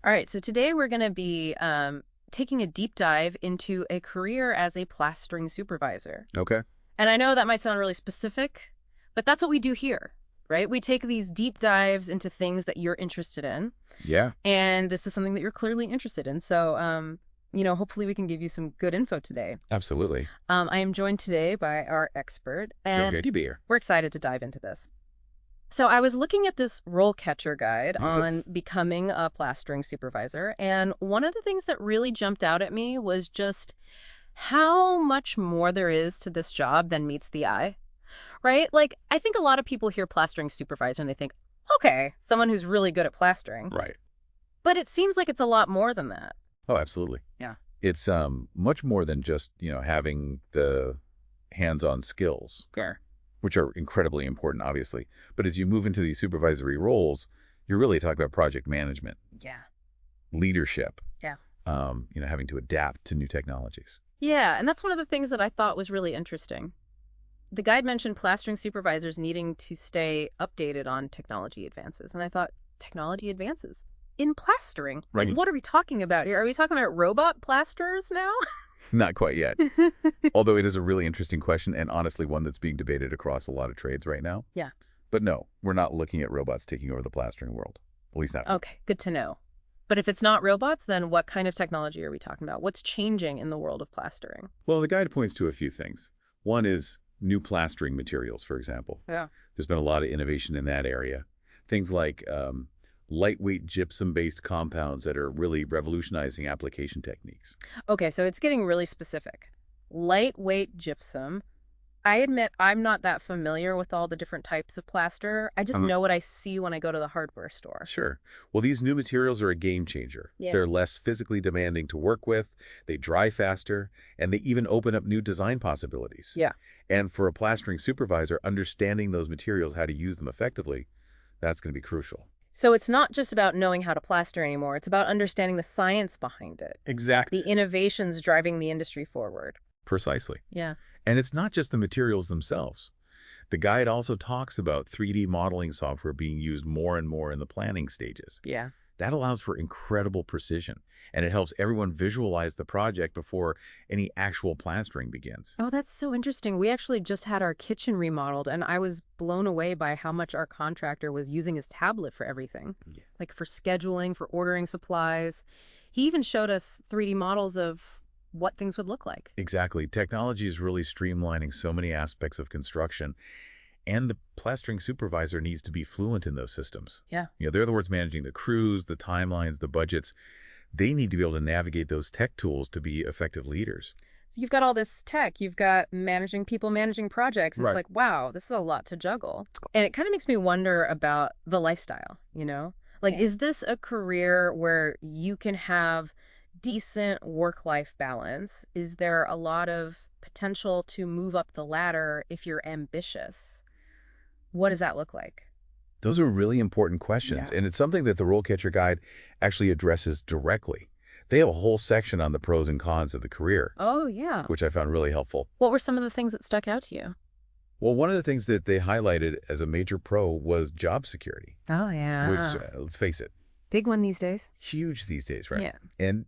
All right, so today we're going to be taking a deep dive into a career as a plastering supervisor. Okay. And I know that might sound really specific, but that's what we do here, right? We take these deep dives into things that you're interested in, Yeah, and this is something that you're clearly interested in. So, hopefully we can give you some good info today. absolutely. I am joined today by our expert, Real and good to be here. we're excited to dive into this. So I was looking at this RoleCatcher guide on becoming a plastering supervisor, and one of the things that really jumped out at me was just how much more there is to this job than meets the eye, right? Like, I think a lot of people hear plastering supervisor and they think, okay, someone who's really good at plastering. Right. But it seems like it's a lot more than that. Oh, absolutely. Yeah. It's much more than just, having the hands-on skills, Fair. which are incredibly important, obviously. But as you move into these supervisory roles, you're really talking about project management, Yeah. leadership, Yeah. having to adapt to new technologies. Yeah, and that's one of the things that I thought was really interesting. The guide mentioned plastering supervisors needing to stay updated on technology advances. And I thought, technology advances? In plastering? Like, Right. what are we talking about here? Are we talking about robot plasterers now? Not quite yet. Although it is a really interesting question and honestly one that's being debated across a lot of trades right now. Yeah. But no, we're not looking at robots taking over the plastering world. At least not. Okay, good to know. But if it's not robots, then what kind of technology are we talking about? What's changing in the world of plastering? Well, the guide points to a few things. One is new plastering materials, for example. Yeah. There's been a lot of innovation in that area. Things like lightweight gypsum-based compounds that are really revolutionizing application techniques. Okay, so it's getting really specific. Lightweight gypsum. I admit I'm not that familiar with all the different types of plaster. I just Um, know what I see when I go to the hardware store. Sure. Well, these new materials are a game changer. Yeah. They're less physically demanding to work with, they dry faster, and they even open up new design possibilities. Yeah. And for a plastering supervisor, understanding those materials, how to use them effectively, that's going to be crucial. So it's not just about knowing how to plaster anymore. It's about understanding the science behind it, Exactly. the innovations driving the industry forward. Precisely. Yeah. And it's not just the materials themselves. The guide also talks about 3D modeling software being used more and more in the planning stages. Yeah. That allows for incredible precision, and it helps everyone visualize the project before any actual plastering begins. Oh, that's so interesting. We actually just had our kitchen remodeled, and I was blown away by how much our contractor was using his tablet for everything, Yeah. like for scheduling, for ordering supplies. He even showed us 3D models of what things would look like. Exactly. Technology is really streamlining so many aspects of construction, and the plastering supervisor needs to be fluent in those systems. Yeah. They're the ones managing the crews, the timelines, the budgets. They need to be able to navigate those tech tools to be effective leaders. So you've got all this tech, you've got managing people, managing projects. It's Right. like, wow, this is a lot to juggle. And it kind of makes me wonder about the lifestyle, you know? Like, is this a career where you can have decent work-life balance? Is there a lot of potential to move up the ladder if you're ambitious? What does that look like? Those are really important questions, Yeah. and it's something that the RoleCatcher Guide actually addresses directly. They have a whole section on the pros and cons of the career, Oh, yeah. which I found really helpful. What were some of the things that stuck out to you? Well, one of the things that they highlighted as a major pro was job security, Oh, yeah. which, let's face it, Big one these days. huge these days, right? Yeah. And,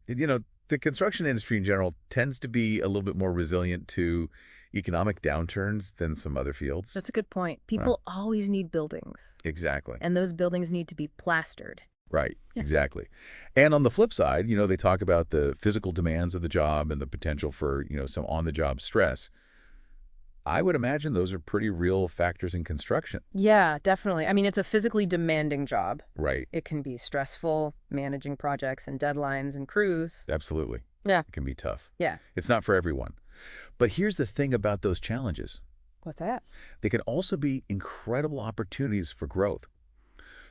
the construction industry in general tends to be a little bit more resilient to economic downturns than some other fields. That's a good point. People always need buildings, Exactly. and those buildings need to be plastered. Right, Yeah. exactly. And on the flip side, they talk about the physical demands of the job and the potential for, some on-the-job stress. I would imagine those are pretty real factors in construction. Yeah, definitely. I mean, it's a physically demanding job. Right, It can be stressful, managing projects and deadlines and crews. absolutely. Yeah. It can be tough. Yeah. It's not for everyone. But here's the thing about those challenges. What's that? They can also be incredible opportunities for growth.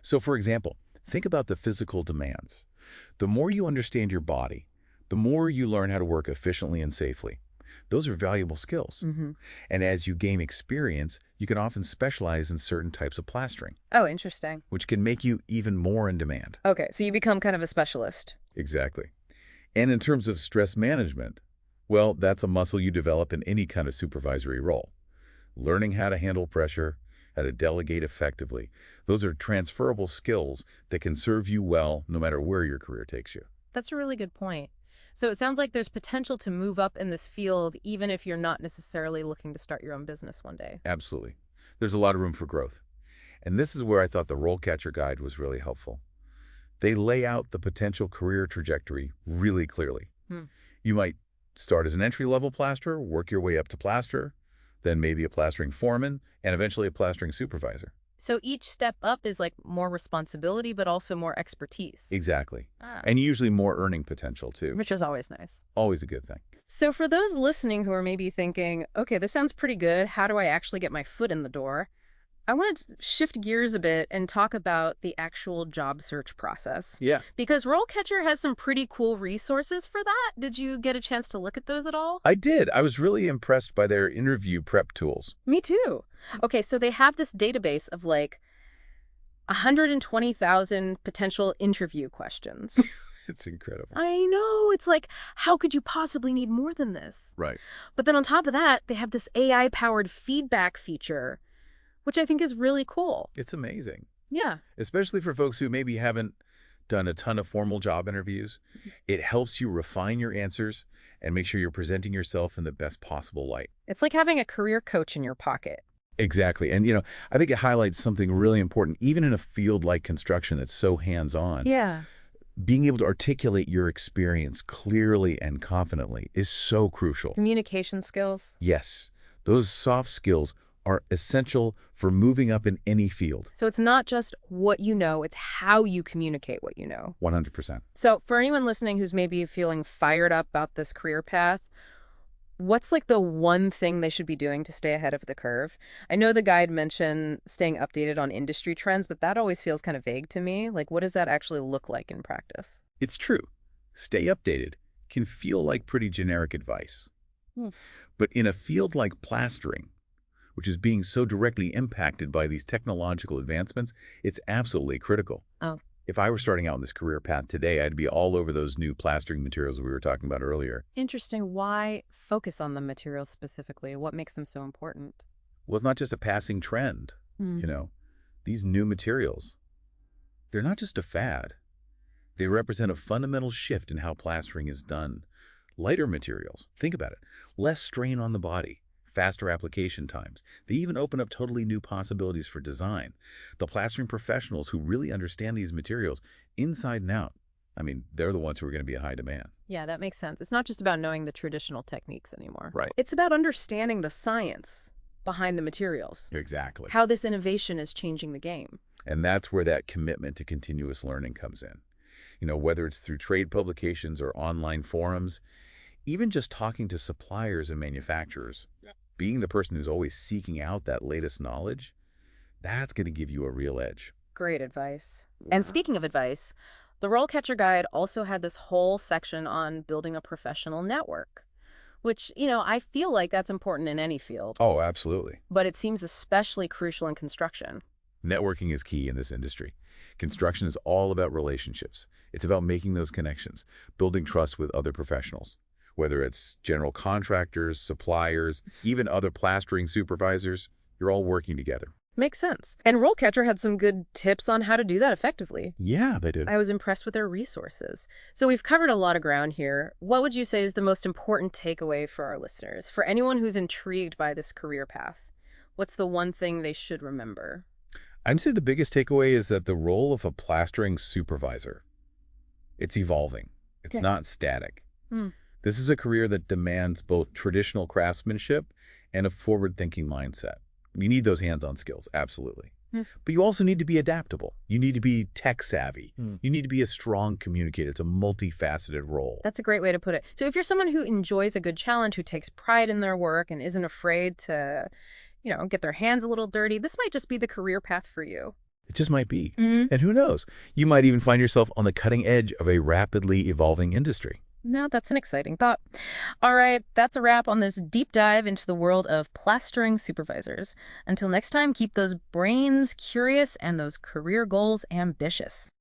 So, for example, think about the physical demands. The more you understand your body, the more you learn how to work efficiently and safely. Those are valuable skills. Mm-hmm. And as you gain experience, you can often specialize in certain types of plastering, Oh, interesting. which can make you even more in demand. Okay, so you become kind of a specialist. Exactly. And in terms of stress management, well, that's a muscle you develop in any kind of supervisory role. Learning how to handle pressure, how to delegate effectively. Those are transferable skills that can serve you well no matter where your career takes you. That's a really good point. So it sounds like there's potential to move up in this field even if you're not necessarily looking to start your own business one day. Absolutely. There's a lot of room for growth. And this is where I thought the RoleCatcher Guide was really helpful. They lay out the potential career trajectory really clearly. Hmm. You might start as an entry-level plasterer, work your way up to plasterer, then maybe a plastering foreman, and eventually a plastering supervisor. So each step up is like more responsibility, but also more expertise. Exactly. Ah. And usually more earning potential, too. Which is always nice. Always a good thing. So for those listening who are maybe thinking, okay, this sounds pretty good. How do I actually get my foot in the door? I want to shift gears a bit and talk about the actual job search process. Yeah. Because RoleCatcher has some pretty cool resources for that. Did you get a chance to look at those at all? I did. I was really impressed by their interview prep tools. Me too. Okay, so they have this database of like 120,000 potential interview questions. It's incredible. I know. It's like, how could you possibly need more than this? Right. But then on top of that, they have this AI-powered feedback feature, which I think is really cool. It's amazing. Yeah. Especially for folks who maybe haven't done a ton of formal job interviews. It helps you refine your answers and make sure you're presenting yourself in the best possible light. It's like having a career coach in your pocket. Exactly. And, I think it highlights something really important, even in a field like construction that's so hands-on. Yeah. Being able to articulate your experience clearly and confidently is so crucial. Communication skills. Yes, those soft skills are essential for moving up in any field. So it's not just what you know, it's how you communicate what you know. 100%. So for anyone listening who's maybe feeling fired up about this career path, what's like the one thing they should be doing to stay ahead of the curve? I know the guide mentioned staying updated on industry trends, but that always feels kind of vague to me. Like, what does that actually look like in practice? It's true. Stay updated can feel like pretty generic advice. But in a field like plastering, which is being so directly impacted by these technological advancements, it's absolutely critical. Oh. If I were starting out on this career path today, I'd be all over those new plastering materials we were talking about earlier. Interesting. Why focus on the materials specifically? What makes them so important? Well, it's not just a passing trend. These new materials, they're not just a fad. They represent a fundamental shift in how plastering is done. Lighter materials, think about it, less strain on the body, faster application times. They even open up totally new possibilities for design. The plastering professionals who really understand these materials inside and out, they're the ones who are going to be in high demand. Yeah, that makes sense. It's not just about knowing the traditional techniques anymore. Right. It's about understanding the science behind the materials. Exactly. How this innovation is changing the game. And that's where that commitment to continuous learning comes in. Whether it's through trade publications or online forums, even just talking to suppliers and manufacturers, being the person who's always seeking out that latest knowledge, that's going to give you a real edge. Great advice. And speaking of advice, the RoleCatcher Guide also had this whole section on building a professional network, which, I feel like that's important in any field. Oh, absolutely. But it seems especially crucial in construction. Networking is key in this industry. Construction is all about relationships. It's about making those connections, building trust with other professionals. Whether it's general contractors, suppliers, even other plastering supervisors, you're all working together. Makes sense. And RoleCatcher had some good tips on how to do that effectively. Yeah, they did. I was impressed with their resources. So we've covered a lot of ground here. What would you say is the most important takeaway for our listeners? For anyone who's intrigued by this career path, what's the one thing they should remember? I'd say the biggest takeaway is that the role of a plastering supervisor, it's evolving. It's not static. This is a career that demands both traditional craftsmanship and a forward-thinking mindset. You need those hands-on skills, absolutely. But you also need to be adaptable. You need to be tech-savvy. You need to be a strong communicator. It's a multifaceted role. That's a great way to put it. So if you're someone who enjoys a good challenge, who takes pride in their work and isn't afraid to, get their hands a little dirty, this might just be the career path for you. It just might be. And who knows? You might even find yourself on the cutting edge of a rapidly evolving industry. No, that's an exciting thought. All right, that's a wrap on this deep dive into the world of plastering supervisors. Until next time, keep those brains curious and those career goals ambitious.